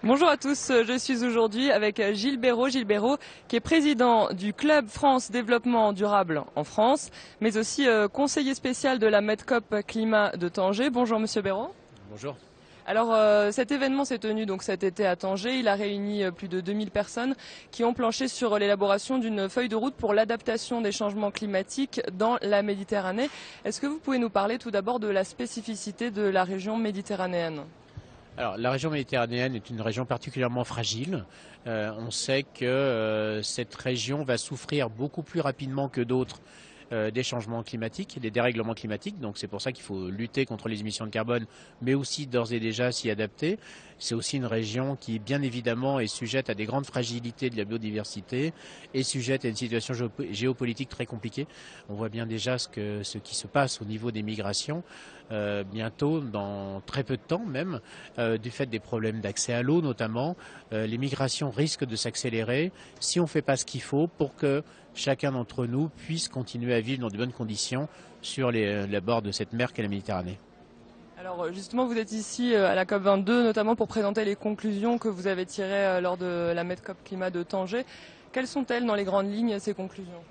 Bonjour à tous, je suis aujourd'hui avec Gilles Béraud. Gilles Béraud qui est président du Club France Développement Durable en France, mais aussi conseiller spécial de la Medcop Climat de Tanger. Bonjour Monsieur Béraud. Bonjour. Alors cet événement s'est tenu donc cet été à Tanger. Il a réuni plus de 2000 personnes qui ont planché sur l'élaboration d'une feuille de route pour l'adaptation des changements climatiques dans la Méditerranée. Est-ce que vous pouvez nous parler tout d'abord de la spécificité de la région méditerranéenne ? Alors, la région méditerranéenne est une région particulièrement fragile. On sait que cette région va souffrir beaucoup plus rapidement que d'autres des changements climatiques, des dérèglements climatiques. Donc c'est pour ça qu'il faut lutter contre les émissions de carbone, mais aussi d'ores et déjà s'y adapter. C'est aussi une région qui, bien évidemment, est sujette à des grandes fragilités de la biodiversité et sujette à une situation géopolitique très compliquée. On voit bien déjà ce qui se passe au niveau des migrations. Bientôt, dans très peu de temps même, du fait des problèmes d'accès à l'eau notamment, les migrations risquent de s'accélérer si on ne fait pas ce qu'il faut pour que chacun d'entre nous puisse continuer à vivre dans de bonnes conditions sur les bords de cette mer qu'est la Méditerranée. Alors justement, vous êtes ici à la COP22, notamment pour présenter les conclusions que vous avez tirées lors de la Medcop Climat de Tanger. Quelles sont-elles dans les grandes lignes, ces conclusions ?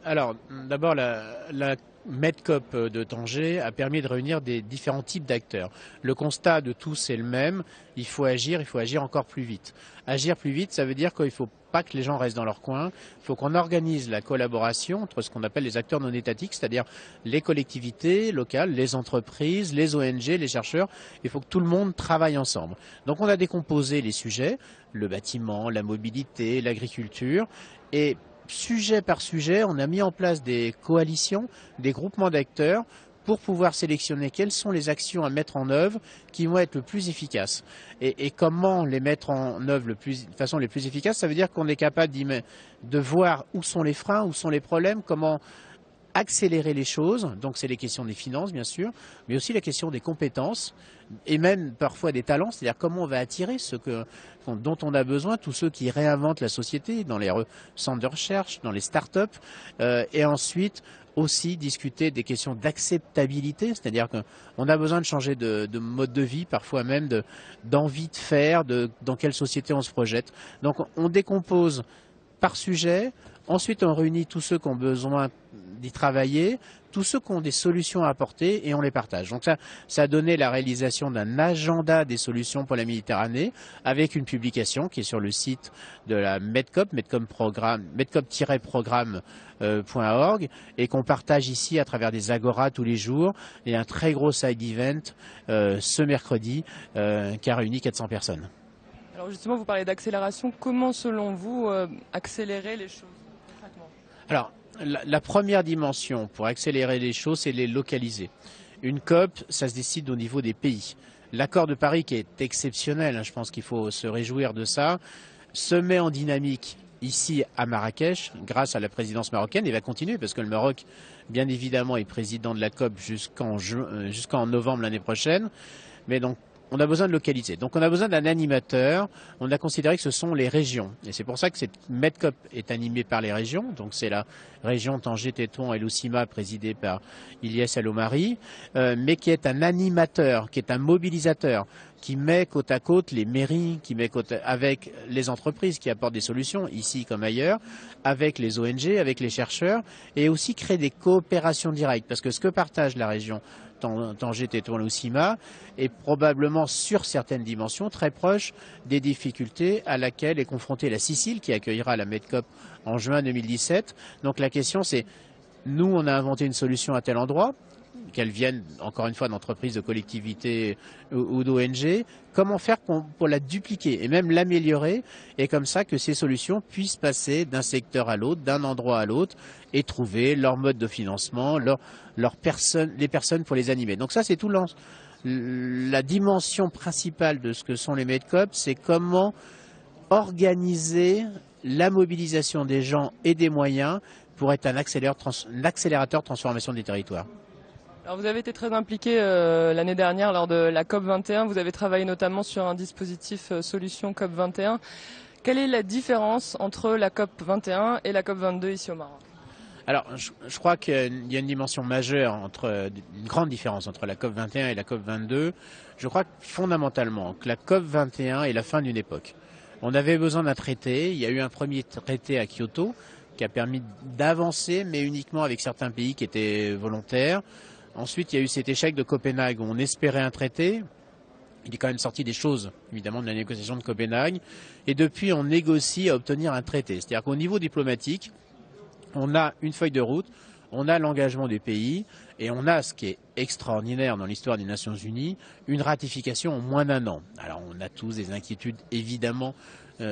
Alors, d'abord, la Medcop de Tanger a permis de réunir des différents types d'acteurs. Le constat de tous est le même, il faut agir encore plus vite. Agir plus vite, ça veut dire qu'il ne faut pas que les gens restent dans leur coin, il faut qu'on organise la collaboration entre ce qu'on appelle les acteurs non étatiques, c'est-à-dire les collectivités locales, les entreprises, les ONG, les chercheurs. Il faut que tout le monde travaille ensemble. Donc on a décomposé les sujets, le bâtiment, la mobilité, l'agriculture, et sujet par sujet, on a mis en place des coalitions, des groupements d'acteurs pour pouvoir sélectionner quelles sont les actions à mettre en œuvre qui vont être le plus efficaces. Et comment les mettre en œuvre de façon les plus efficace, ça veut dire qu'on est capable de voir où sont les freins, où sont les problèmes, comment accélérer les choses. Donc c'est les questions des finances bien sûr, mais aussi la question des compétences et même parfois des talents, c'est-à-dire comment on va attirer dont on a besoin, tous ceux qui réinventent la société dans les centres de recherche, dans les start-up, et ensuite aussi discuter des questions d'acceptabilité, c'est-à-dire qu'on a besoin de changer de mode de vie, parfois même d'envie de faire, dans quelle société on se projette. Donc on décompose par sujet, ensuite on réunit tous ceux qui ont besoin d'y travailler, tous ceux qui ont des solutions à apporter et on les partage. Donc ça a donné la réalisation d'un agenda des solutions pour la Méditerranée avec une publication qui est sur le site de la Medcop, medcop-programme.org et qu'on partage ici à travers des agoras tous les jours et un très gros side event ce mercredi qui a réuni 400 personnes. Alors justement, vous parlez d'accélération. Comment, selon vous, accélérer les choses concrètement ? Alors, la première dimension pour accélérer les choses, c'est les localiser. Une COP, ça se décide au niveau des pays. L'accord de Paris, qui est exceptionnel, je pense qu'il faut se réjouir de ça, se met en dynamique ici à Marrakech, grâce à la présidence marocaine, et va continuer, parce que le Maroc, bien évidemment, est président de la COP jusqu'en novembre l'année prochaine. Mais donc, on a besoin de localiser. Donc on a besoin d'un animateur. On a considéré que ce sont les régions. Et c'est pour ça que cette Medcop est animée par les régions. Donc c'est la région Tanger-Tétouan et Lousima présidée par Ilyes El-Omari, mais qui est un animateur, qui est un mobilisateur, qui met côte à côte les mairies, qui met avec les entreprises qui apportent des solutions, ici comme ailleurs, avec les ONG, avec les chercheurs, et aussi créer des coopérations directes. Parce que ce que partage la région Tanger, Tétouan, Lousima est probablement sur certaines dimensions très proche des difficultés à laquelle est confrontée la Sicile qui accueillera la Medcop en juin 2017. Donc la question c'est, nous on a inventé une solution à tel endroit, qu'elles viennent encore une fois d'entreprises, de collectivités ou d'ONG, comment faire pour la dupliquer et même l'améliorer et comme ça que ces solutions puissent passer d'un secteur à l'autre, d'un endroit à l'autre et trouver leur mode de financement, les personnes pour les animer. Donc ça c'est tout la dimension principale de ce que sont les Medcop, c'est comment organiser la mobilisation des gens et des moyens pour être un accélérateur de transformation des territoires. Alors vous avez été très impliqué l'année dernière lors de la COP21. Vous avez travaillé notamment sur un dispositif solution COP21. Quelle est la différence entre la COP21 et la COP22 ici au Maroc ? Alors, je crois qu'il y a une dimension majeure, une grande différence entre la COP 21 et la COP 22. Je crois fondamentalement que la COP 21 est la fin d'une époque. On avait besoin d'un traité. Il y a eu un premier traité à Kyoto qui a permis d'avancer, mais uniquement avec certains pays qui étaient volontaires. Ensuite, il y a eu cet échec de Copenhague où on espérait un traité. Il est quand même sorti des choses, évidemment, de la négociation de Copenhague. Et depuis, on négocie à obtenir un traité. C'est-à-dire qu'au niveau diplomatique, on a une feuille de route, on a l'engagement des pays et on a, ce qui est extraordinaire dans l'histoire des Nations Unies, une ratification en moins d'1 an. Alors on a tous des inquiétudes évidemment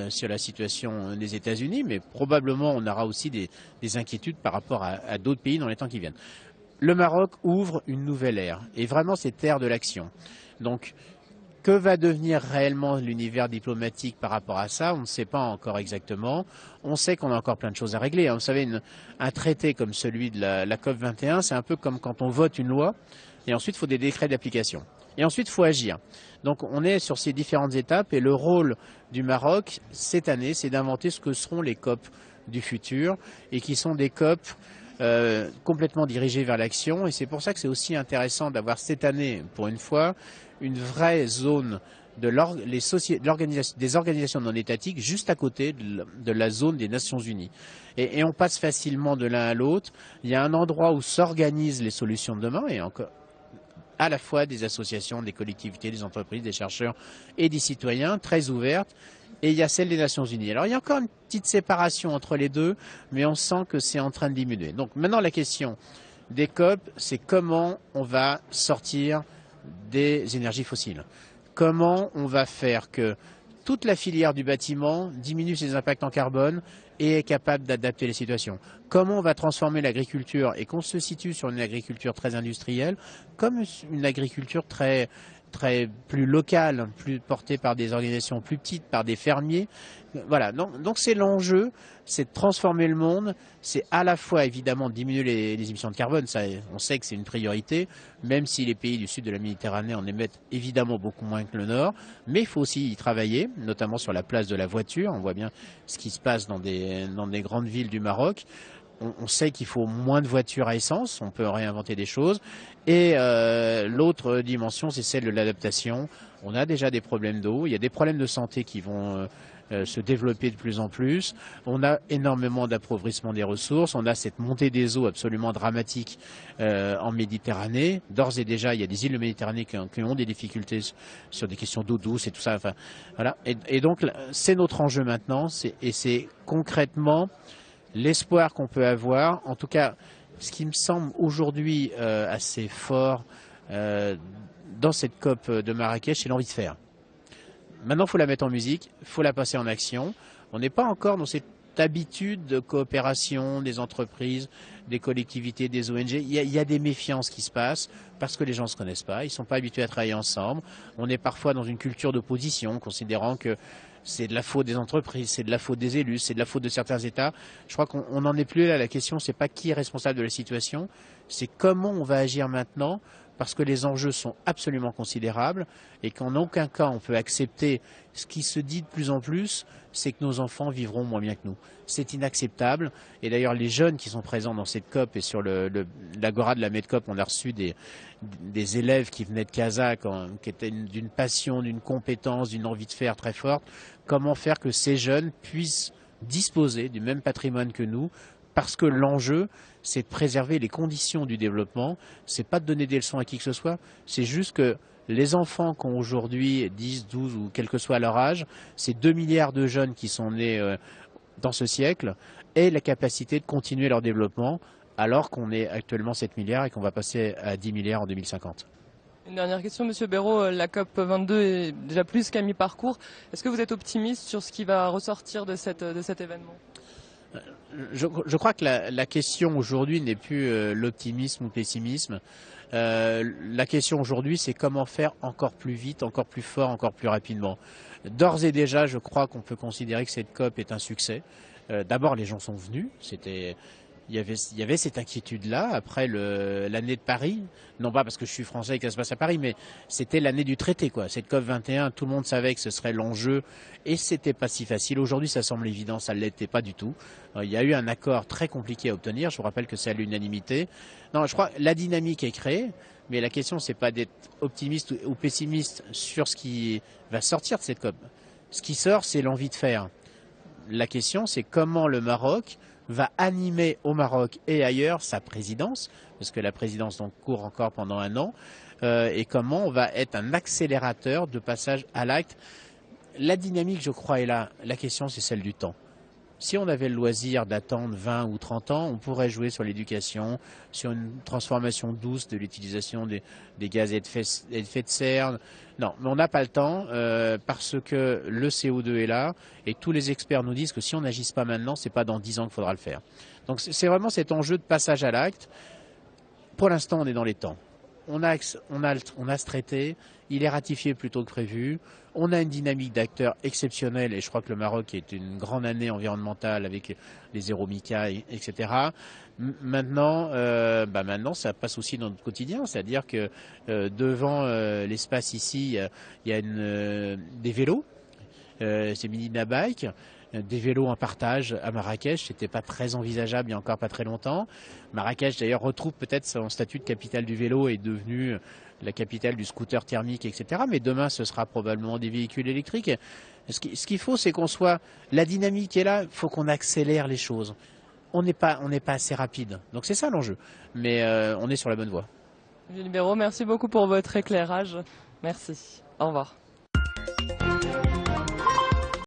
sur la situation des États-Unis, mais probablement on aura aussi des inquiétudes par rapport à d'autres pays dans les temps qui viennent. Le Maroc ouvre une nouvelle ère et vraiment c'est ère de l'action. Donc que va devenir réellement l'univers diplomatique par rapport à ça? On ne sait pas encore exactement. On sait qu'on a encore plein de choses à régler. Vous savez, un traité comme celui de la COP 21, c'est un peu comme quand on vote une loi et ensuite il faut des décrets d'application. Et ensuite il faut agir. Donc on est sur ces différentes étapes et le rôle du Maroc cette année, c'est d'inventer ce que seront les COP du futur et qui sont des COP complètement dirigées vers l'action. Et c'est pour ça que c'est aussi intéressant d'avoir cette année, pour une fois, une vraie zone des organisations non étatiques juste à côté de la zone des Nations Unies. Et on passe facilement de l'un à l'autre. Il y a un endroit où s'organisent les solutions de demain et encore à la fois des associations, des collectivités, des entreprises, des chercheurs et des citoyens très ouvertes. Et il y a celle des Nations Unies. Alors il y a encore une petite séparation entre les deux, mais on sent que c'est en train de diminuer. Donc maintenant la question des COP, c'est comment on va sortir des énergies fossiles. Comment on va faire que toute la filière du bâtiment diminue ses impacts en carbone et est capable d'adapter les situations. Comment on va transformer l'agriculture et qu'on se situe sur une agriculture très industrielle comme une agriculture plus locale, plus portée par des organisations plus petites, par des fermiers. Voilà, donc c'est l'enjeu, c'est de transformer le monde, c'est à la fois évidemment diminuer les émissions de carbone, ça, on sait que c'est une priorité, même si les pays du sud de la Méditerranée en émettent évidemment beaucoup moins que le nord, mais il faut aussi y travailler, notamment sur la place de la voiture, on voit bien ce qui se passe dans des grandes villes du Maroc. On sait qu'il faut moins de voitures à essence, on peut réinventer des choses. Et l'autre dimension, c'est celle de l'adaptation. On a déjà des problèmes d'eau, il y a des problèmes de santé qui vont se développer de plus en plus. On a énormément d'appauvrissement des ressources, on a cette montée des eaux absolument dramatique en Méditerranée. D'ores et déjà, il y a des îles de Méditerranée qui ont des difficultés sur des questions d'eau douce et tout ça. Enfin, voilà. Et donc, c'est notre enjeu maintenant, et c'est concrètement l'espoir qu'on peut avoir, en tout cas, ce qui me semble aujourd'hui assez fort dans cette COP de Marrakech, c'est l'envie de faire. Maintenant, il faut la mettre en musique, il faut la passer en action. On n'est pas encore dans cette habitude de coopération des entreprises, des collectivités, des ONG. Il y a des méfiances qui se passent parce que les gens ne se connaissent pas, ils ne sont pas habitués à travailler ensemble. On est parfois dans une culture d'opposition, considérant que c'est de la faute des entreprises, c'est de la faute des élus, c'est de la faute de certains États. Je crois qu'on n'en est plus là. La question, c'est pas qui est responsable de la situation, c'est comment on va agir maintenant, parce que les enjeux sont absolument considérables et qu'en aucun cas on peut accepter ce qui se dit de plus en plus, c'est que nos enfants vivront moins bien que nous. C'est inacceptable. Et d'ailleurs, les jeunes qui sont présents dans cette COP et sur l'agora de la Medcop, on a reçu des élèves qui venaient de Kazakh, qui étaient d'une passion, d'une compétence, d'une envie de faire très forte. Comment faire que ces jeunes puissent disposer du même patrimoine que nous, parce que l'enjeu, c'est de préserver les conditions du développement, c'est pas de donner des leçons à qui que ce soit, c'est juste que les enfants qui ont aujourd'hui 10, 12 ou quel que soit leur âge, c'est 2 milliards de jeunes qui sont nés dans ce siècle, aient la capacité de continuer leur développement, alors qu'on est actuellement 7 milliards et qu'on va passer à 10 milliards en 2050. Une dernière question, Monsieur Béraud. La COP 22 est déjà plus qu'à mi-parcours. Est-ce que vous êtes optimiste sur ce qui va ressortir de cet événement ? Je crois que la question aujourd'hui n'est plus l'optimisme ou le pessimisme. La question aujourd'hui, c'est comment faire encore plus vite, encore plus fort, encore plus rapidement. D'ores et déjà, je crois qu'on peut considérer que cette COP est un succès. D'abord, les gens sont venus. il y avait cette inquiétude-là après l'année de Paris, non pas parce que je suis français et que ça se passe à Paris, mais c'était l'année du traité, quoi. Cette COP 21, tout le monde savait que ce serait l'enjeu et c'était pas si facile. Aujourd'hui, ça semble évident, ça ne l'était pas du tout. Il y a eu un accord très compliqué à obtenir. Je vous rappelle que c'est à l'unanimité. Non, je crois que la dynamique est créée, mais la question, c'est pas d'être optimiste ou pessimiste sur ce qui va sortir de cette COP. Ce qui sort, c'est l'envie de faire. La question, c'est comment le Maroc va animer au Maroc et ailleurs sa présidence, parce que la présidence donc court encore pendant un an, et comment on va être un accélérateur de passage à l'acte. La dynamique, je crois, est là. La question, c'est celle du temps. Si on avait le loisir d'attendre 20 ou 30 ans, on pourrait jouer sur l'éducation, sur une transformation douce de l'utilisation des gaz à effet de serre. Non, mais on n'a pas le temps parce que le CO2 est là et tous les experts nous disent que si on n'agisse pas maintenant, c'est pas dans 10 ans qu'il faudra le faire. Donc c'est vraiment cet enjeu de passage à l'acte. Pour l'instant, on est dans les temps. On a ce traité, il est ratifié plus tôt que prévu. On a une dynamique d'acteurs exceptionnelle et je crois que le Maroc est une grande année environnementale avec les zéro Mica, etc. Maintenant, ça passe aussi dans notre quotidien, c'est-à-dire que devant l'espace ici, il y a des vélos, c'est Medina Bike. Des vélos en partage à Marrakech, c'était pas très envisageable il y a encore pas très longtemps. Marrakech d'ailleurs retrouve peut-être son statut de capitale du vélo et est devenue la capitale du scooter thermique, etc. Mais demain ce sera probablement des véhicules électriques. Ce qu'il faut, c'est qu'on soit, la dynamique est là, il faut qu'on accélère les choses. On n'est pas assez rapide. Donc c'est ça l'enjeu. Mais on est sur la bonne voie. Gilles Béraud, merci beaucoup pour votre éclairage. Merci. Au revoir.